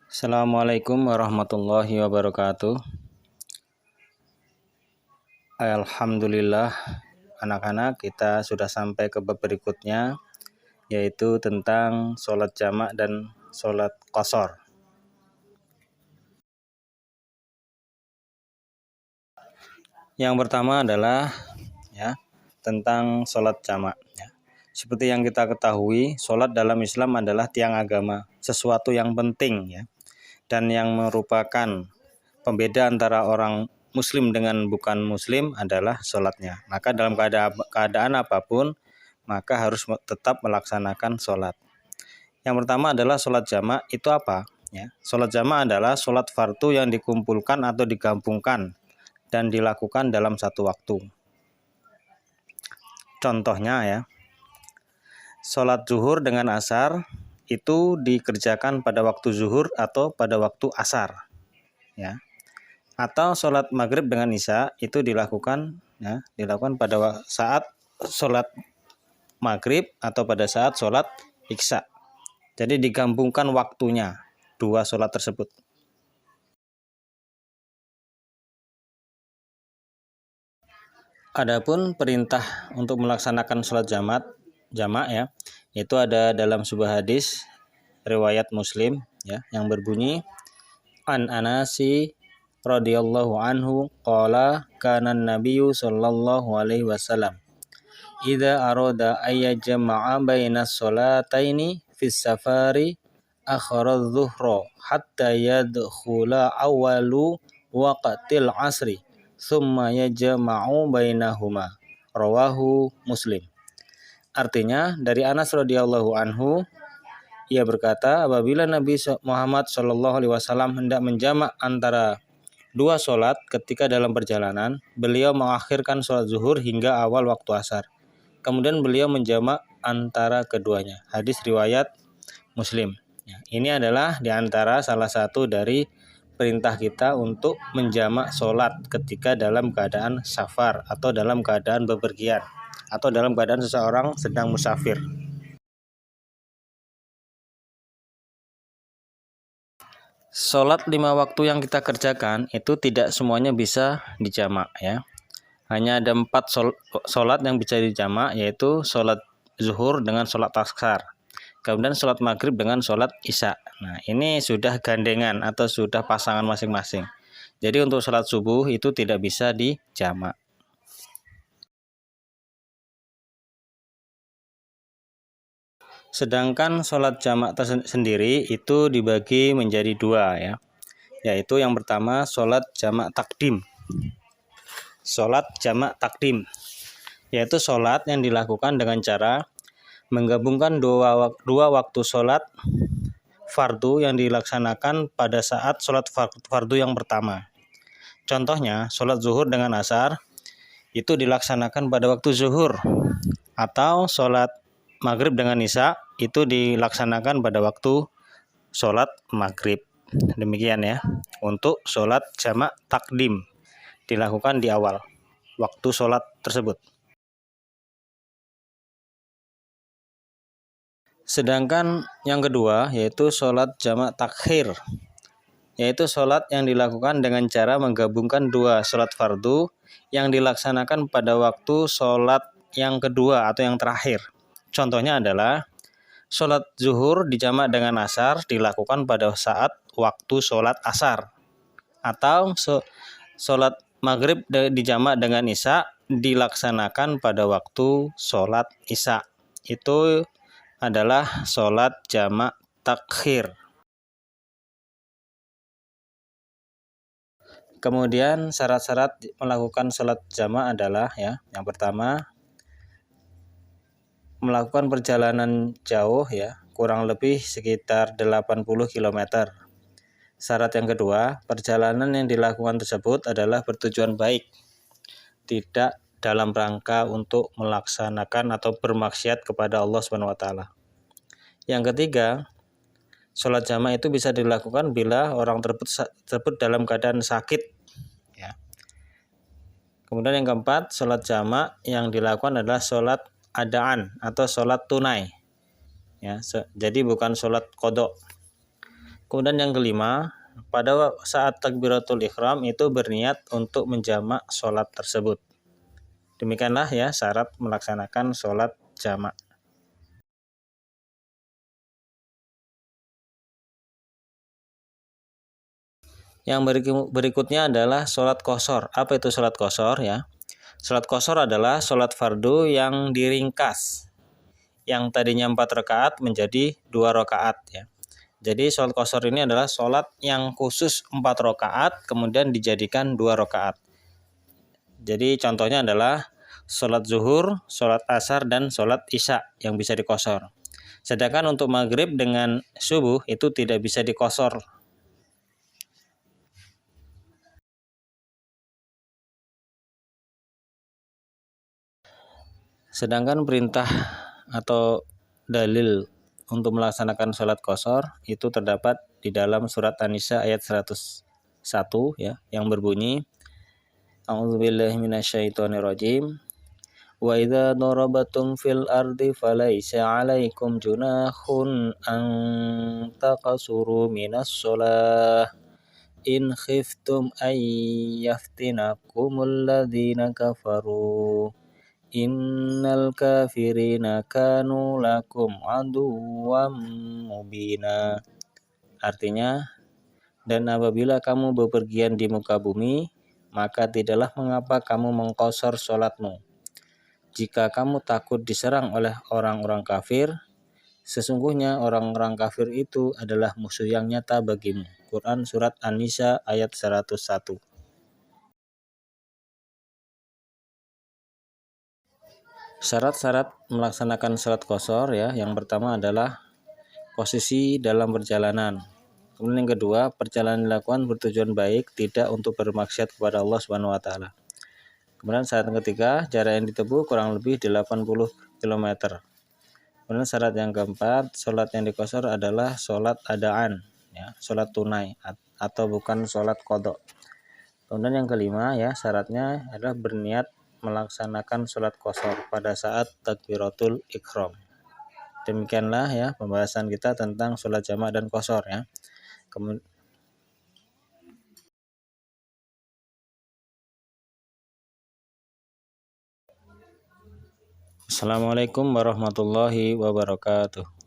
Assalamualaikum warahmatullahi wabarakatuh. Alhamdulillah, anak-anak, kita sudah sampai ke bab berikutnya, yaitu tentang sholat jamak dan sholat qashar. Yang pertama adalah tentang sholat jamak. Seperti yang kita ketahui, sholat dalam Islam adalah tiang agama, sesuatu yang penting dan yang merupakan pembeda antara orang muslim dengan bukan muslim adalah sholatnya. Maka dalam keadaan apapun, maka harus tetap melaksanakan sholat. Yang pertama adalah sholat jamak. Itu apa? Sholat jamak adalah sholat fardu yang dikumpulkan atau digabungkan dan dilakukan dalam satu waktu. Contohnya sholat zuhur dengan asar itu dikerjakan pada waktu zuhur atau pada waktu asar. Atau sholat maghrib dengan isya itu dilakukan pada saat sholat maghrib atau pada saat sholat isya. Jadi digabungkan waktunya dua sholat tersebut. Adapun perintah untuk melaksanakan sholat jamak itu ada dalam sebuah hadis riwayat Muslim yang berbunyi an Anasi radhiyallahu anhu qala kana nabiyyu sallallahu alaihi wasallam idza arada ayyajma'a bainas salataini fis safari akhara adh-dhuhra hatta yadkhula awwalu waqtil asri thumma yajma'u bainahuma, rawahu Muslim. Artinya dari Anas radhiyallahu anhu, ia berkata, apabila Nabi Muhammad SAW hendak menjamak antara dua sholat ketika dalam perjalanan, beliau mengakhirkan sholat zuhur hingga awal waktu asar. Kemudian beliau menjamak antara keduanya. Hadis riwayat Muslim. Ini adalah diantara salah satu dari perintah kita untuk menjamak sholat ketika dalam keadaan safar atau dalam keadaan bepergian atau dalam keadaan seseorang sedang musafir. Sholat 5 waktu yang kita kerjakan itu tidak semuanya bisa dijamak Hanya ada 4 sholat yang bisa dijamak, yaitu sholat zuhur dengan sholat asar, kemudian sholat maghrib dengan sholat isya. Nah, ini sudah gandengan atau sudah pasangan masing-masing. Jadi untuk sholat subuh itu tidak bisa dijamak. Sedangkan sholat jamak tersendiri itu dibagi menjadi dua yaitu yang pertama sholat jamak takdim. Sholat jamak takdim yaitu sholat yang dilakukan dengan cara menggabungkan dua waktu sholat fardu yang dilaksanakan pada saat sholat fardu yang pertama. Contohnya, sholat zuhur dengan asar itu dilaksanakan pada waktu zuhur, atau sholat maghrib dengan isya itu dilaksanakan pada waktu sholat maghrib. Demikian untuk sholat jamak takdim dilakukan di awal waktu sholat tersebut. Sedangkan yang kedua yaitu sholat jamak takhir, yaitu sholat yang dilakukan dengan cara menggabungkan dua sholat fardu yang dilaksanakan pada waktu sholat yang kedua atau yang terakhir. Contohnya adalah sholat zuhur dijamak dengan asar dilakukan pada saat waktu sholat asar, atau sholat maghrib dijamak dengan isya dilaksanakan pada waktu sholat isya. Itu adalah sholat jamak takhir. Kemudian syarat-syarat melakukan sholat jamak adalah yang pertama melakukan perjalanan jauh kurang lebih sekitar 80 km. Syarat yang kedua, perjalanan yang dilakukan tersebut adalah bertujuan baik, tidak dalam rangka untuk melaksanakan atau bermaksiat kepada Allah SWT. Yang ketiga, sholat jamak itu bisa dilakukan bila orang tersebut dalam keadaan sakit. Kemudian yang keempat, sholat jamak yang dilakukan adalah sholat adaan atau sholat tunai. Jadi bukan sholat qodok. Kemudian yang kelima, pada saat takbiratul ihram itu berniat untuk menjamak sholat tersebut. Demikianlah ya syarat melaksanakan sholat jamak. Yang berikutnya adalah sholat qashar. Apa itu sholat qashar ya? Sholat qashar adalah sholat fardu yang diringkas. Yang tadinya 4 rakaat menjadi 2 rakaat ya. Jadi sholat qashar ini adalah sholat yang khusus 4 rakaat kemudian dijadikan 2 rakaat. Jadi contohnya adalah sholat zuhur, sholat asar, dan sholat isya yang bisa dikosor. Sedangkan untuk maghrib dengan subuh itu tidak bisa dikosor. Sedangkan perintah atau dalil untuk melaksanakan sholat qashar itu terdapat di dalam surat An-Nisa ayat 101 ya, yang berbunyi A'udzubillahi minasyaitonirrajim. Wa idza darabatum fil ardi falaisa 'alaikum junahun an taqasuru minas shalah in khiftum ay yaftinakumul ladzina kafaru innal kafirina kanu lakum aduwwam mubina. Artinya, dan apabila kamu bepergian di muka bumi, maka tidaklah mengapa kamu mengqashar sholatmu. Jika kamu takut diserang oleh orang-orang kafir, sesungguhnya orang-orang kafir itu adalah musuh yang nyata bagimu. Quran Surat An-Nisa ayat 101. Syarat-syarat melaksanakan sholat qashar ya, yang pertama adalah posisi dalam perjalanan. Kemudian yang kedua, perjalanan dilakukan bertujuan baik, tidak untuk bermaksiat kepada Allah Subhanahu wa taala. Kemudian syarat yang ketiga, jarak yang ditempuh kurang lebih 80 km. Kemudian syarat yang keempat, sholat yang diqashar adalah sholat adaan ya, sholat tunai atau bukan sholat qadha. Kemudian yang kelima ya, syaratnya adalah berniat melaksanakan sholat qashar pada saat takbiratul ihram. Demikianlah ya pembahasan kita tentang sholat jamak dan qashar ya. Assalamualaikum warahmatullahi wabarakatuh.